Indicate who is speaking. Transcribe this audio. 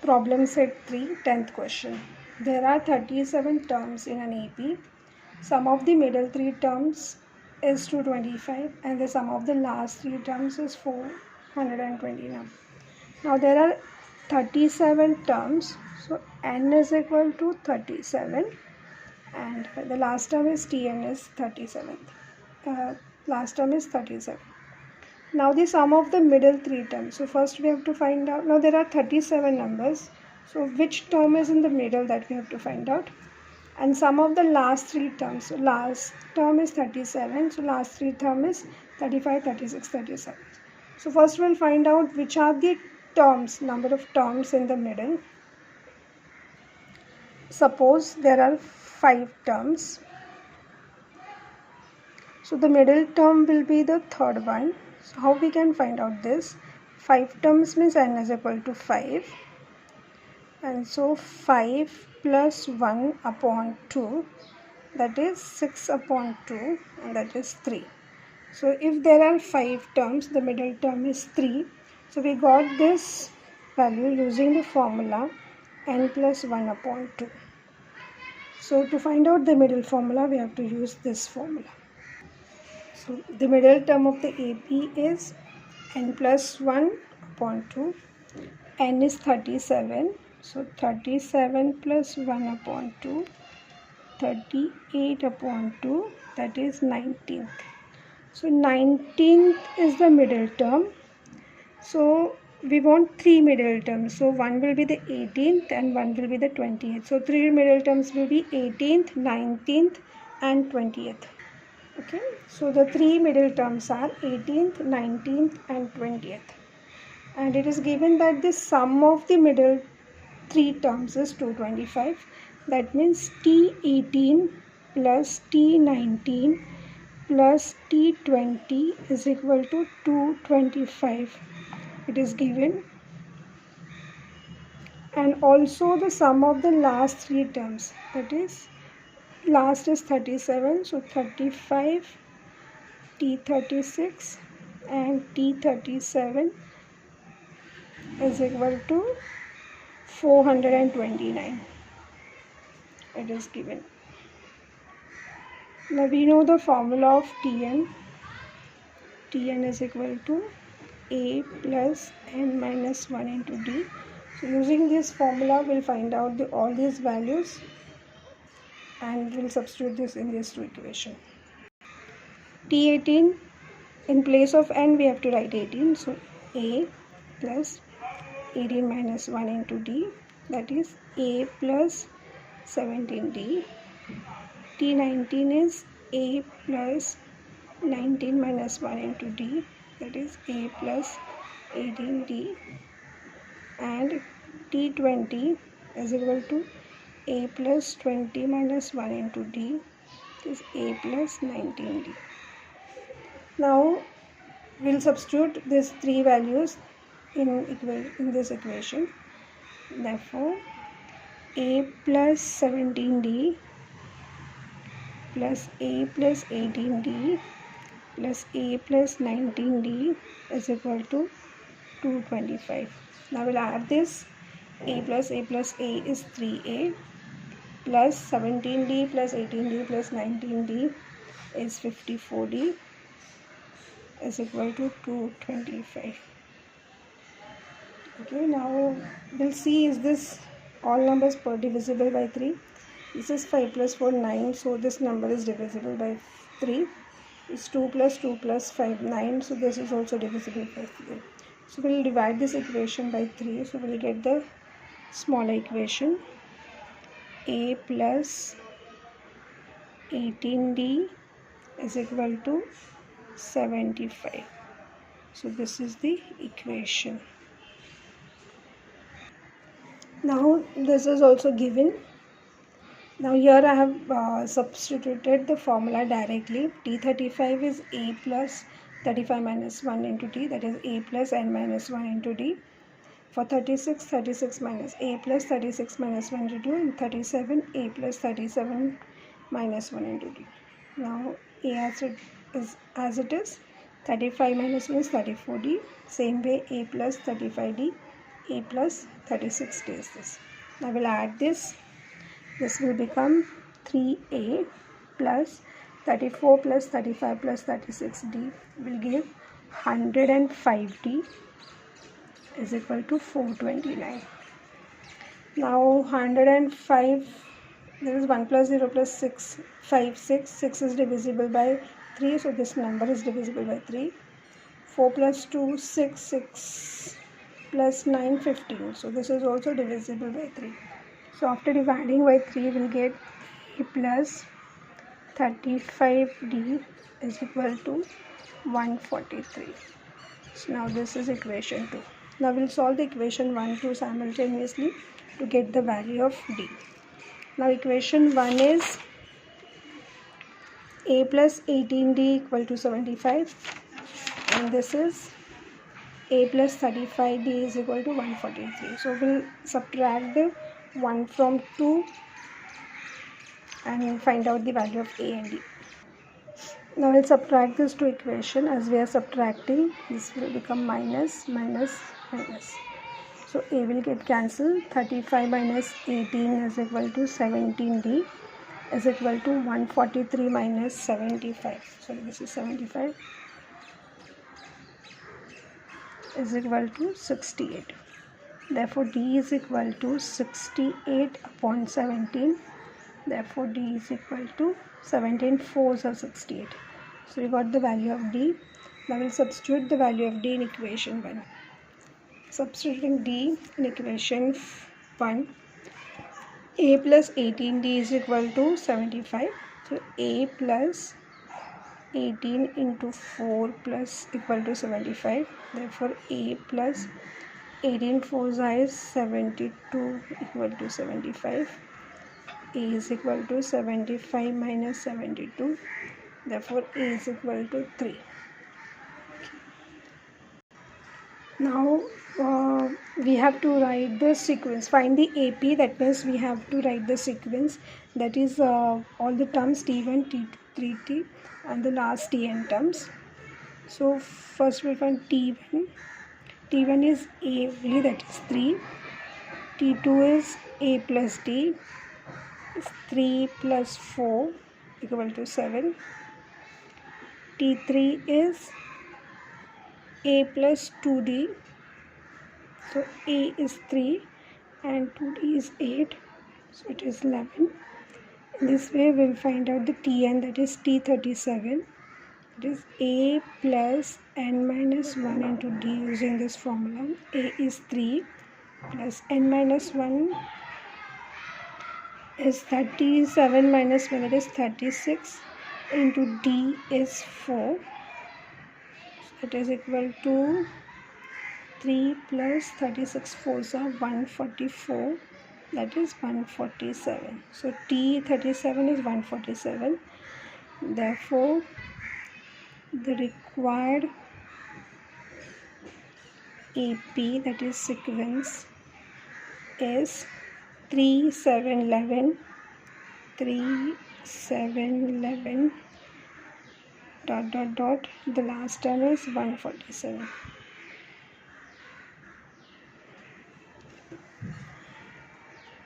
Speaker 1: Problem set 3, 10th question. There are 37 terms in an AP. Sum of the middle 3 terms is 225 and the sum of the last 3 terms is 429. Now there are 37 terms. So n is equal to 37 and the last term is Tn is 37. Last term is 37. Now the sum of the middle 3 terms. So first we have to find out. Now there are 37 numbers. So which term is in the middle, that we have to find out. And sum of the last 3 terms. So last term is 37. So last 3 term is 35, 36, 37. So first we'll find out which are the terms, number of terms in the middle. Suppose there are 5 terms. So the middle term will be the third one. So how we can find out this? 5 terms means n is equal to 5. And so 5 plus 1 upon 2, that is 6 upon 2, and that is 3. So if there are 5 terms, the middle term is 3. So we got this value using the formula n plus 1 upon 2. So to find out the middle formula, we have to use this formula. So the middle term of the AP is n plus 1 upon 2. N is 37. So 37 plus 1 upon 2, 38 upon 2, that is 19th. So 19th is the middle term. So we want 3 middle terms. So one will be the 18th and one will be the 20th. So 3 middle terms will be 18th, 19th and 20th. Okay. So the 3 middle terms are 18th, 19th and 20th. And it is given that the sum of the middle 3 terms is 225. That means T18 plus T19 plus T20 is equal to 225. It is given. And also the sum of the last 3 terms, that is last is 37. So 35, T36 and T37 is equal to 429. It is given. Now we know the formula of Tn. Tn is equal to A plus n minus 1 into D. So using this formula, we'll find out all these values and we'll substitute this in this equation. T18, in place of n we have to write 18. So A plus 18 minus 1 into D, that is A plus 17D. T19 is A plus 19 minus 1 into D, that is A plus 18D. And T20 is equal to A plus 20 minus 1 into D, that is A plus 19D. Now we'll substitute these 3 values in this equation. Therefore A plus 17D plus A plus 18D plus A plus 19D is equal to 225. Now we'll add this. A plus A is 3A plus 17D plus 18D plus 19D is 54D is equal to 225. Okay, now we'll see, is this all numbers divisible by 3? This is 5 plus 4, 9. So this number is divisible by 3. It's 2 plus 5, 9. So this is also divisible by 3. So we'll divide this equation by 3. So we'll get the smaller equation. A plus 18D is equal to 75. So this is the equation. Now this is also given. Now here I have substituted the formula directly. T35 is A plus 35 minus 1 into D, that is A plus n minus 1 into D. For 36, 36 minus A plus 36 minus 1 into D, and 37, A plus 37 minus 1 into D. Now A as it is, 35 minus 1 is 34D. Same way A plus 35D, A plus 36 D is this. Now we'll add this. This will become 3A plus 34 plus 35 plus 36D will give 105D is equal to 429. Now 105, there is 1 plus 0 plus 6, 5, 6. 6 is divisible by 3, so this number is divisible by 3. 4 plus 2, 6, 6 plus 9, 15. So this is also divisible by 3. So after dividing by 3, we'll get A plus 35D is equal to 143. So now this is equation 2. Now we'll solve the equation 1 2 simultaneously to get the value of D. Now equation 1 is A plus 18D equal to 75, and this is A plus 35D is equal to 143. So we'll subtract the 1 from 2 and find out the value of A and D. Now we'll subtract this to equation. As we are subtracting, this will become minus, minus, minus. So A will get cancelled. 35 minus 18 is equal to 17D is equal to 143 minus 75. So this is 75 is equal to 68. Therefore D is equal to 68 upon 17. Therefore D is equal to 17 4s are 68. So we got the value of D. Now we'll substitute the value of D in equation 1. Substituting D in equation 1, A plus 18D is equal to 75. So A plus 18 into 4 plus equal to 75. Therefore A plus 18 4s is 72 equal to 75. A is equal to 75 minus 72. Therefore A is equal to 3. Now we have to write the sequence. Find the AP, that means we have to write the sequence, that is all the terms T1, T2, 3T and the last Tn terms. So first we'll find T1. T1 is A only, that is 3. T2 is A plus D is 3 plus 4 equal to 7. T3 is A plus 2D. So A is 3 and 2D is 8. So it is 11. In this way we'll find out the Tn, that is T37. It is A plus n minus 1 into D using this formula. A is 3 plus n minus 1 is 37 minus 1, that is 36, into D is 4. That is equal to 3 plus 36 4s are 144, that is 147. So T37 is 147. Therefore the required AP, that is sequence, is 3 7 11 3 7 11 ... the last term is 147.